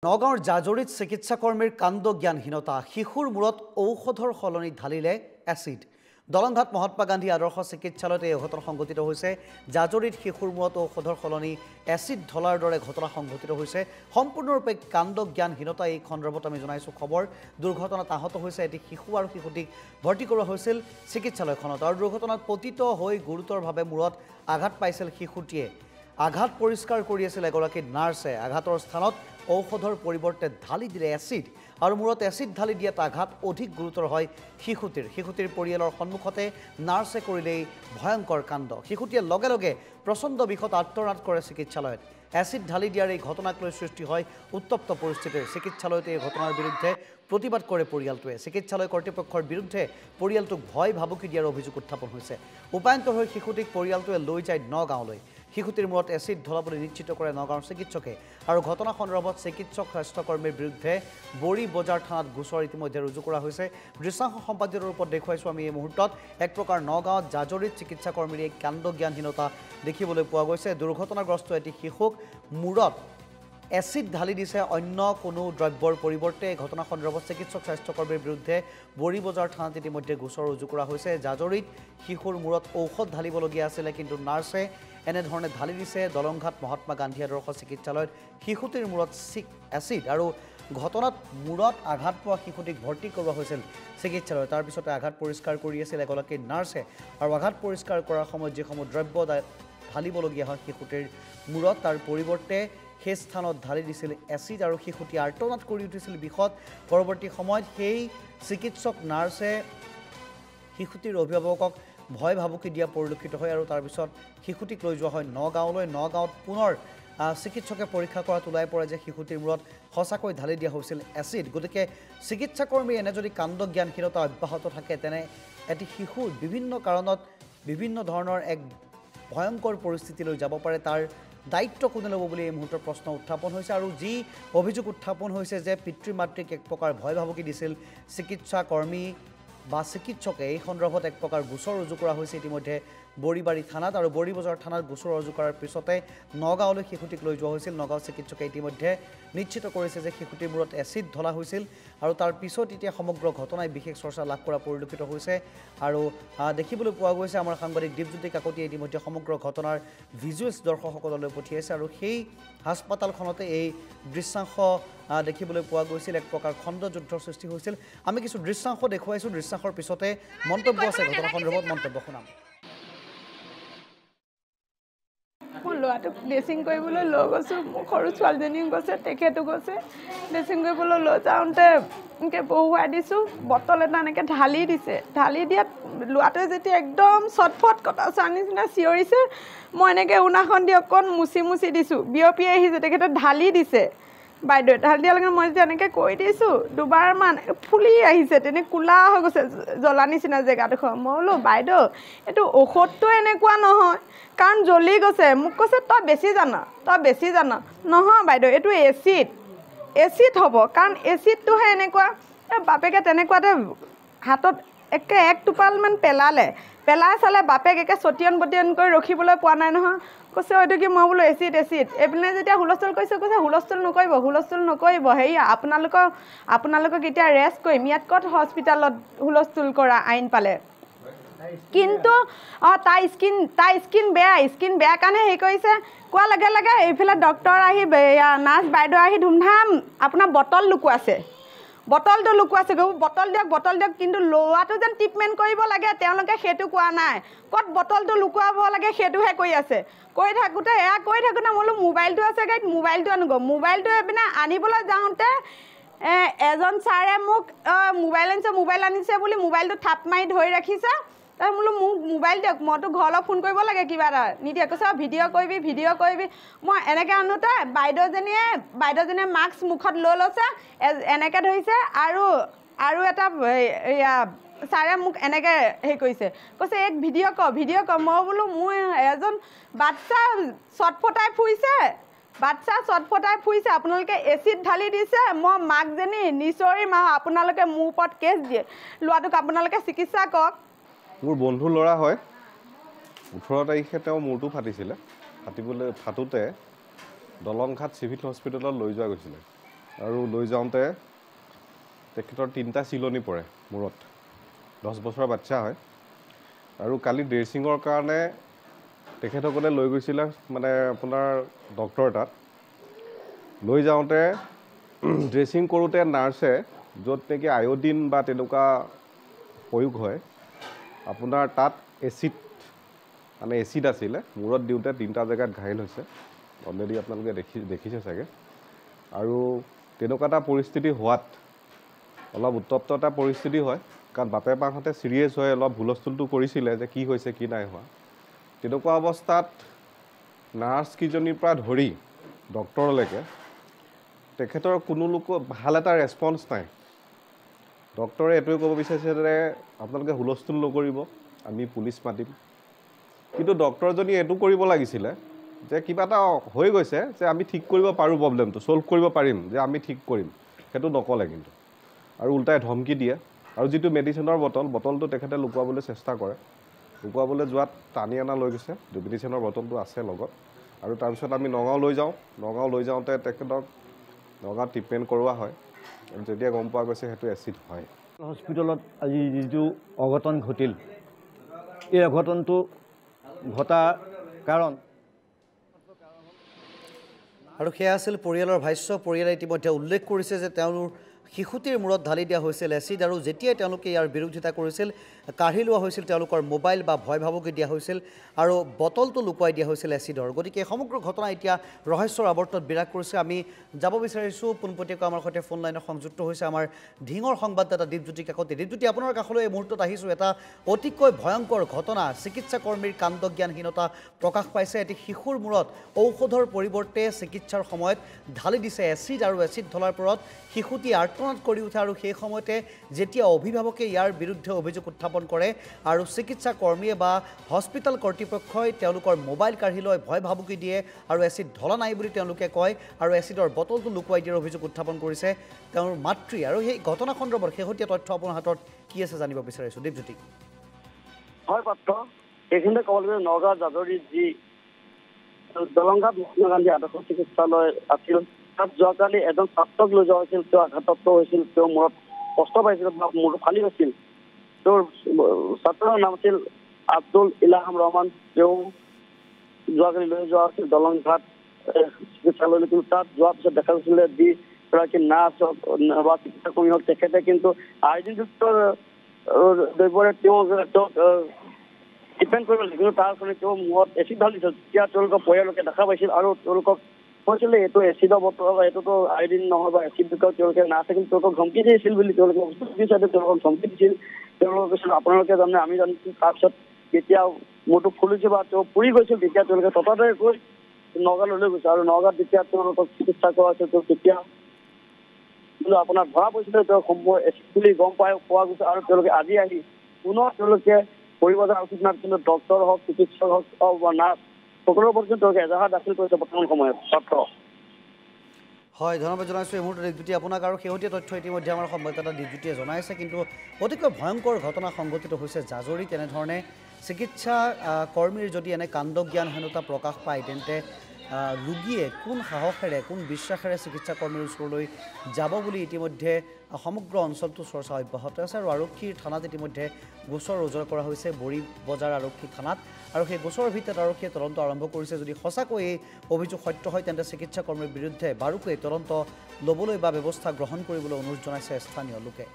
নগাঁৱৰ জাজৰিত চিকিৎসাকৰ্মীৰ কাণ্ড জ্ঞানহীনতা শিশুৰ মূৰত ঔষধৰ সলনি ঢালিলে এচিড দলংঘাট মহাত্মা গান্ধী আদৰ্শ চিকিৎসালয়ত এই ঘটনা সংঘটিত হৈছে জাজৰিত শিশুৰ মূৰত ঔষধৰ সলনি এচিড ঢলাৰ দৰে ঘটনা সংঘটিত হৈছে সম্পূৰ্ণৰূপে কাণ্ড জ্ঞানহীনতা এই সন্দৰ্ভত আমি জনাইছো খবৰ দুৰ্ঘটনাত আহত হৈছে এটি শিশু আৰু শিশুটিক ভৰ্তি কৰা হৈছিল চিকিৎসালয়খনত আৰু দুৰ্ঘটনাত পতিত হৈ গুৰুতৰভাৱে মূৰত আঘাত পাইছিল শিশুটিয়ে আঘাত পৰিষ্কাৰ কৰি আছিল এগৰাকী নাৰ্ছে আঘাতৰ স্থানত ঔষধৰ পৰিৱৰ্তে ঢালি দিলে এচিড আৰু মূৰত এচিড ঢালি দিয়াত আঘাত অধিক গুৰুতৰ হয় শিশুটিৰ পৰিয়ালৰ সন্মুখতে নাৰ্ছে কৰিলে ভয়ংকৰ কাণ্ড শিশুটিয়ে লগে লগে প্ৰচণ্ড বিষত আত্মনাদ কৰে চিকিৎসালয়ত এচিড ঢালি দিয়াৰ এই ঘটনাক লৈ সৃষ্টি হয় উত্তপ্ত পৰিস্থিতিৰ চিকিৎসালয়ত এই ঘটনাৰ বিৰুদ্ধে প্ৰতিবাদ কৰে পৰিয়ালটোৱে চিকিৎসালয় কৰ্তৃপক্ষৰ বিৰুদ্ধে পৰিয়ালটোক ভয় ভাবুকি দিয়াৰ অভিযোগ উত্থাপন হৈছে উপায়ন্তৰ হৈ শিশুটিক পৰিয়ালটোৱে লৈ যায় নগাঁৱলৈ শিশুটিৰ মূৰত এচিড ঢলাবলৈ নিশ্চিত কৰে নগাঁৱৰ চিকিৎসকে আৰু ঘটনা সন্দৰ্ভত চিকিৎসক স্বাস্থ্যকৰ্মীৰ বিৰুদ্ধে বৰি বজাৰ থানাত গোচৰ ইতিমধ্যে ৰুজু কৰা হৈছে দৃশ্যাংশ সম্পাদিত ৰূপত দেখুৱাইছোঁ আমি এই মুহূৰ্তত এক প্ৰকাৰ নগাঁৱত জাজৰিত চিকিৎসাকৰ্মীৰ এই কাণ্ড জ্ঞানহীনতা দেখিবলৈ পোৱা গৈছে দুৰ্ঘটনাগ্ৰস্ত এটি শিশুক মূৰত এচিড ঢালি দিছে অন্য কোনো দ্ৰব্যৰ পৰিৱৰ্তে এই ঘটনা সন্দৰ্ভত চিকিৎসক স্বাস্থ্যকৰ্মীৰ বিৰুদ্ধে বৰি বজাৰ থানাত ইতিমধ্যে গোচৰ ৰুজু কৰা হৈছে জাজৰিত শিশুৰ মূৰত ঔষধ ঢালিবলগীয়া আছিলে কিন্তু নাৰ্ছে এনেধৰণে ঢালি দিছে দলংঘাট মহাত্মা গান্ধী আদৰ্শ চিকিৎসালয়ত শিশুটিৰ মূৰত এচিড আৰু ঘটনাত মূৰত আঘাত পোৱা শিশুটিক ভৰ্তি কৰোৱা হৈছিল চিকিৎসালয়ত তাৰ পিছতে আঘাত পৰিষ্কাৰ কৰি আছিল এগৰাকী নাৰ্ছে আৰু আঘাত পৰিষ্কাৰ কৰাৰ সময়ত যিসমূহ দ্ৰব্য ঢালিবলগীয়া হয় শিশুটিৰ মূৰত তাৰ পৰিৱৰ্তে সেই স্থানত ঢালি দিছিল এচিড আৰু শিশুটি আৰ্তনাদ কৰি উঠিছিল বিষত পৰৱৰ্তী সময়ত সেই চিকিৎসক নাৰ্ছে শিশুটিৰ অভিভাৱকক ভয় ভাবুকি দিয়া পৰিলক্ষিত হয় আৰু তাৰ পিছত শিশুটিক লৈ যোৱা হয় নগাঁৱত পুনৰ চিকিৎসকে পৰীক্ষা কৰাত ওলাই পৰে যে শিশুটিৰ মূৰত সঁচাকৈ ঢালি দিয়া হৈছিল এচিড গতিকে চিকিৎসাকৰ্মী এনে যদি কাণ্ড জ্ঞানহীনতা অব্যাহত থাকে তেনে এটি শিশু বিভিন্ন কাৰণত বিভিন্ন ধৰণৰ এক ভয়ংকৰ পৰিস্থিতিলৈ যাব পাৰে তাৰ দায়িত্ব কোনে ল'ব বুলি এই মুহূৰ্তৰ প্ৰশ্ন উত্থাপন হৈছে আৰু যি অভিযোগ উত্থাপন হৈছে যে পিতৃ মাতৃক এক প্ৰকাৰ ভয় ভাবুকি দিছিল চিকিৎসাকৰ্মী বা চিকিৎসকে এই সন্দৰ্ভত এক প্ৰকাৰ গোচৰ ৰুজু কৰা হৈছে ইতিমধ্যে বৰিবাৰী থানাত আৰু বৰি বজাৰ থানাত গোচৰ ৰুজু কৰাৰ পিছতে নগাঁৱলৈ শিশুটিক লৈ যোৱা হৈছিল নগাঁও চিকিৎসকে ইতিমধ্যে নিশ্চিত কৰিছে যে শিশুটিৰ মূৰত এচিড ঢলা হৈছিল আৰু তাৰ পিছত এতিয়া সমগ্ৰ ঘটনাই বিশেষ চৰ্চা লাভ কৰা পৰিলক্ষিত হৈছে আৰু দেখিবলৈ পোৱা গৈছে আমাৰ সাংবাদিক দীপজ্যোতি কাকতিয়ে ইতিমধ্যে সমগ্ৰ ঘটনাৰ ভিজুৱেলছ দৰ্শকসকললৈ পঠিয়াইছে আৰু সেই হাস্পাতালখনতে এই দৃশ্যাংশ দেখিবলৈ পোৱা গৈছিল এক প্ৰকাৰ খণ্ডযুদ্ধৰ সৃষ্টি হৈছিল আমি কিছু দৃশ্যাংশ দেখুৱাইছোঁ দৃশ্যাংশৰ পিছতে মন্তব্য আছে ঘটনা সন্দৰ্ভত মন্তব্য শুনাম ল'ৰাটোক ড্ৰেছিং কৰিবলৈ লৈ গৈছোঁ মোৰ সৰু ছোৱালীজনীও গৈছে তেখেতো গৈছে ড্ৰেছিং কৰিবলৈ লৈ যাওঁতে এনেকৈ বহুৱাই দিছোঁ বটল এটা এনেকৈ ঢালি দিছে ঢালি দিয়াত ল'ৰাটোৱে যেতিয়া একদম চটফট কটা চোৱাৰ নিচিনা চিঞৰিছে মই এনেকৈ উনাখন দি অকণ মুচি দিছোঁ বিয়পি আহিছে তেখেতে ঢালি দিছে বাইদেৱে ঢালি দিয়াৰ লগে মই যেতিয়া এনেকৈ কৈ দিছোঁ দুবাৰমান ফুলি আহিছে তেনে কোলা হৈ গৈছে জ্বলা নিচিনা জেগাডোখৰ মই বোলো বাইদেউ এইটো ঔষধটো এনেকুৱা নহয় কাৰণ জ্বলি গৈছে মোক কৈছে তই বেছি জান নহয় বাইদেউ এইটো এচিড হ'ব কাৰণ এচিডটোহে এনেকুৱা বাপেকে তেনেকুৱাতে হাতত এক টোপালমান পেলাই চালে বাপেক একে চটিয়ন বটিয়ন কৰি ৰখিবলৈ পোৱা নাই নহয় কৈছে হয়তো কি মই বোলো এচিড এইপিনে যেতিয়া হুলস্থুল কৰিছে কৈছে হুলস্থুল নকৰিব হেৰি আপোনালোকক এতিয়া ৰেষ্ট কৰিম ইয়াত ক'ত হস্পিটেলত হুলস্থুল কৰা আইন পালে কিন্তু তাই স্কিন বেয়া কাৰণে হেৰি কৰিছে কোৱা লগে লগে এইফালে ডক্টৰ আহি নাৰ্ছ বাইদেউ আহি ধুমধাম আপোনাৰ বটলটো লুকুৱাইছে বটল দিয়ক কিন্তু ল'ৰাটো যেন ট্ৰিটমেণ্ট কৰিব লাগে তেওঁলোকে সেইটো কোৱা নাই ক'ত বটলটো লুকুৱাব লাগে সেইটোহে কৈ আছে কৈ থাকোঁতে মই বোলো মোবাইলটো আছে গাড়ীত মোবাইলটো আনিব মোবাইলটো এইপিনে আনিবলৈ যাওঁতে এজন ছাৰে মোক মোবাইল আনিছে বুলি মোবাইলটো থাপ মাৰি ধৰি ৰাখিছে তাৰ বোলো মোক মোবাইল দিয়ক মইতো ঘৰলৈ ফোন কৰিব লাগে কিবা এটা নিদিয়ে কৈছে ভিডিঅ' কৰিবি মই এনেকৈ আনোতে বাইদেউজনীয়ে মাস্ক মুখত লৈ লৈছে এনেকৈ ধৰিছে আৰু এটা ছাৰে মোক এনেকৈ হেৰি কৰিছে কৈছে এক ভিডিঅ' কৰ মই বোলো মোৰ এজন বাচ্চা চটফটাই ফুৰিছে আপোনালোকে এচিড ঢালি দিছে মই মাকজনী নিচৰিম আৰু আপোনালোকে মোৰ ওপৰত কেছ দিয়ে ল'ৰাটোক আপোনালোকে চিকিৎসা কৰক মোৰ বন্ধু ল'ৰা হয় 18 তাৰিখে তেওঁ মূৰটো ফাটিছিলে ফাটোতে দলংঘাট চিভিল হস্পিটেলত লৈ যোৱা গৈছিলে আৰু লৈ যাওঁতে তেখেতৰ 3টা চিলনি পৰে মূৰত 10 বছৰৰ বাচ্চা হয় আৰু কালি ড্ৰেছিঙৰ কাৰণে তেখেতসকলে লৈ গৈছিলে মানে আপোনাৰ ডক্টৰ তাত লৈ যাওঁতে ড্ৰেছিং কৰোঁতে নাৰ্ছে য'ত নেকি আয়োডিন বা তেনেকুৱা প্ৰয়োগ হয় আপোনাৰ তাত এচিড আছিলে মূৰত দিওঁতে 3টা জেগাত ঘাইল হৈছে অলৰেডি আপোনালোকে দেখিছে চাগে আৰু তেনেকুৱা এটা পৰিস্থিতি হোৱাত অলপ উত্তপ্ত এটা পৰিস্থিতি হয় কাৰণ বাপে মাকহঁতে চিৰিয়াছ হৈ অলপ হুলস্থুলটো কৰিছিলে যে কি হৈছে কি নাই হোৱা তেনেকুৱা অৱস্থাত নাৰ্ছকেইজনীৰ পৰা ধৰি ডক্টৰলৈকে তেখেতৰ কোনো লোক ভাল এটা ৰেছপন্স নাই ডক্টৰে এইটোৱে ক'ব বিচাৰিছে যে আপোনালোকে হুলস্থুল নকৰিব আমি পুলিচ মাতিম কিন্তু ডক্টৰজনী এইটো কৰিব লাগিছিলে যে কিবা এটা হৈ গৈছে যে আমি ঠিক কৰিব পাৰোঁ প্ৰব্লেমটো ছল্ভ কৰিব পাৰিম যে আমি ঠিক কৰিম সেইটো নক'লে কিন্তু আৰু উল্টাই ধমকি দিয়ে আৰু যিটো মেডিচিনৰ বটলটো তেখেতে লুকুৱাবলৈ চেষ্টা কৰে লুকুৱাবলৈ যোৱাত টানি অনা লৈ গৈছে মেডিচিনৰ বটলটো আছে লগত আৰু তাৰপিছত আমি নগাঁও লৈ যাওঁতে তেখেতক নগাঁৱত ট্ৰিটমেণ্ট কৰোৱা হয় আৰু যেতিয়া গম পোৱা গৈছে সেইটো এচিড হয় হস্পিটেলত আজি যিটো অঘটন ঘটিল এই অঘটনটো ঘটা কাৰণ আৰু সেয়া আছিল পৰিয়ালৰ ভাষ্য পৰিয়ালে ইতিমধ্যে উল্লেখ কৰিছে যে তেওঁলোৰ শিশুটিৰ মূৰত ঢালি দিয়া হৈছিল এচিড আৰু যেতিয়াই তেওঁলোকে ইয়াৰ বিৰোধিতা কৰিছিল কাঢ়ি লোৱা হৈছিল তেওঁলোকৰ মোবাইল বা ভয় ভাবুকি দিয়া হৈছিল আৰু বটলটো লুকুৱাই দিয়া হৈছিল এচিডৰ গতিকে সমগ্ৰ ঘটনা এতিয়া ৰহস্যৰ আৱৰ্তত বিৰাজ কৰিছে আমি যাব বিচাৰিছোঁ পোনপটীয়াকৈ আমাৰ সৈতে ফোন লাইনত সংযুক্ত হৈছে আমাৰ ঢিঙৰ সংবাদদাতা দীপজ্যোতি কাকতি দীপজ্যোতি আপোনাৰ কাষলৈ এই মুহূৰ্তত আহিছোঁ এটা অতিকৈ ভয়ংকৰ ঘটনা চিকিৎসা কৰ্মীৰ কাণ্ডজ্ঞানহীনতা প্ৰকাশ পাইছে এটি শিশুৰ মূৰত ঔষধৰ পৰিৱৰ্তে চিকিৎসাৰ সময়ত ঢালি দিছে এচিড আৰু এচিড ঢলাৰ পৰত শিশুটি আৰ্তনাদ কৰি উঠে আৰু সেই সময়তে যেতিয়া অভিভাৱকে ইয়াৰ বিৰুদ্ধে অভিযোগ উত্থাপন কৰে আৰু চিকিৎসা কৰ্মীয়ে বা হস্পিটেল কৰ্তৃপক্ষই তেওঁলোকৰ মোবাইল কাঢ়ি লৈ ভয় ভাবুকি দিয়ে আৰু এচিড ঢলা নাই বুলি তেওঁলোকে কয় আৰু এচিডৰ বটলটো লুকুৱাই দিয়াৰ অভিযোগ উত্থাপন কৰিছে তেওঁৰ মাতৃ আৰু সেই ঘটনা সন্দৰ্ভত শেহতীয়া তথ্য আপোনাৰ হাতত কি আছে জানিব বিচাৰিছোঁ দীপজ্যোতি হয় পাত্ৰ এইখিনিতে ক'বলৈ নগাঁও জাজৰিত যি দলংঘাট মহাত্মা গান্ধী আদৰ্শ চিকিৎসালয় আছিল তাত যোৱাকালি এজন ছাত্ৰক লৈ যোৱা হৈছিল তেওঁ আঘাতপ্ৰাপ্ত হৈছিল তেওঁ মূৰত কষ্ট পাইছিল বা মূৰটো ফালি গৈছিল তেওঁৰ ছাত্ৰৰ নাম আছিল আব্দুল ইলাহাম ৰহমান তেওঁ যোৱাকালি লৈ যোৱা হৈছিল দলংঘাট চিকিৎসালয়লৈ কিন্তু তাত যোৱাৰ পিছত দেখা গৈছিলে যিগৰাকী নাৰ্ছ বা চিকিৎসা কৰ্মী হওক তেখেতে কিন্তু আয়োডিনযুক্ত দ্ৰব্যৰে তেওঁক ট্ৰিটমেণ্ট কৰিব লাগিছিল কিন্তু তাৰ কাৰণে তেওঁ মূৰত এচিড ঢালি দিছিল তেতিয়া তেওঁলোকৰ পৰিয়াললোকে দেখা পাইছিল আৰু তেওঁলোকক কৈছিলে এইটো এচিডৰ বটল এইটোতো আয়োডিন নহয় বা এচিডযুক্ত তেওঁলোকে নাৰ্ছে কিন্তু তেওঁলোকক ধমকি দিছিল বুলি তেওঁলোকে তেওঁলোকক ধমকি দিছিল তেওঁলোকে কৈছিল আপোনালোকে জানে আমি জানিছোঁ তাৰপিছত যেতিয়া মূৰটো ফুলিছে বা তেওঁ পুৰি গৈছিল তেতিয়া তেওঁলোকে ততাতে গৈ নগাঁৱলৈ লৈ গৈছে আৰু নগাঁৱত যেতিয়া তেওঁলোকক চিকিৎসা কৰা হৈছিল তেওঁ তেতিয়া আপোনাৰ ধৰা পৰিছিলে তেওঁ সম্পূৰ্ণ এচিড বুলি গম পোৱা গৈছে আৰু তেওঁলোকে আজি আহি পুনৰ তেওঁলোকে কৰিব জনা উচিত নাই কিন্তু ডক্টৰ হওক চিকিৎসক হওক বা নাৰ্ছ সকলোৰে পৰ্যন্ত তেওঁলোকে এজাহাৰ দাখিল কৰিছে বৰ্তমান সময়ত ছাত্ৰ হয় ধন্যবাদ জনাইছোঁ এই মুহূৰ্তত দীপজ্যোতি আপোনাক আৰু শেহতীয়া তথ্য ইতিমধ্যে আমাৰ সংবাদদাতা দীপজ্যোতিয়ে জনাইছে কিন্তু অতিকৈ ভয়ংকৰ ঘটনা সংঘটিত হৈছে জাজৰিত তেনেধৰণে চিকিৎসা কৰ্মীৰ যদি এনে কাণ্ডজ্ঞানহীনতা প্ৰকাশ পায় তেন্তে ৰোগীয়ে কোন সাহসেৰে কোন বিশ্বাসেৰে চিকিৎসা কৰ্মীৰ ওচৰলৈ যাব বুলি ইতিমধ্যে সমগ্ৰ অঞ্চলটো চৰ্চা অব্যাহত আছে আৰু আৰক্ষীৰ থানাত ইতিমধ্যে গোচৰ ৰুজু কৰা হৈছে বৰি বজাৰ আৰক্ষী থানাত আৰু সেই গোচৰৰ ভিত্তিত আৰক্ষীয়ে তদন্ত আৰম্ভ কৰিছে যদি সঁচাকৈ এই অভিযোগ সত্য হয় তেন্তে চিকিৎসা কৰ্মীৰ বিৰুদ্ধে বাৰুকৈ তদন্ত ল'বলৈ বা ব্যৱস্থা গ্ৰহণ কৰিবলৈ অনুৰোধ জনাইছে স্থানীয় লোকে